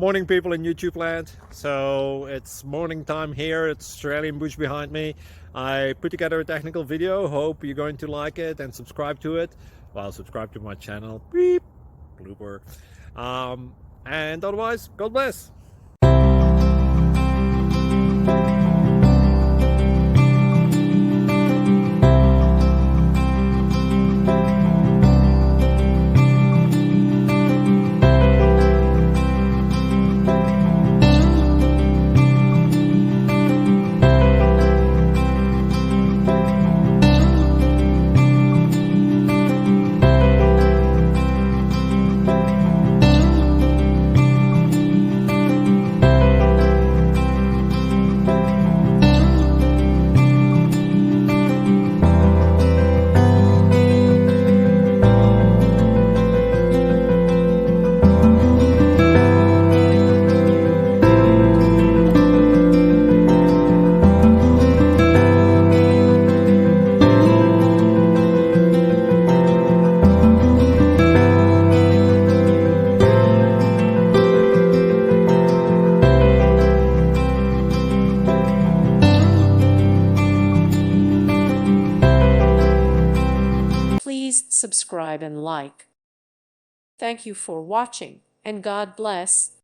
Morning, people in YouTube land. So it's morning time here. It's Australian bush behind me. I put together a technical video. Hope you're going to like it and subscribe to it. Well, subscribe to my channel. Beep. Blooper. And otherwise, God bless. Please subscribe and like. Thank you for watching, and God bless.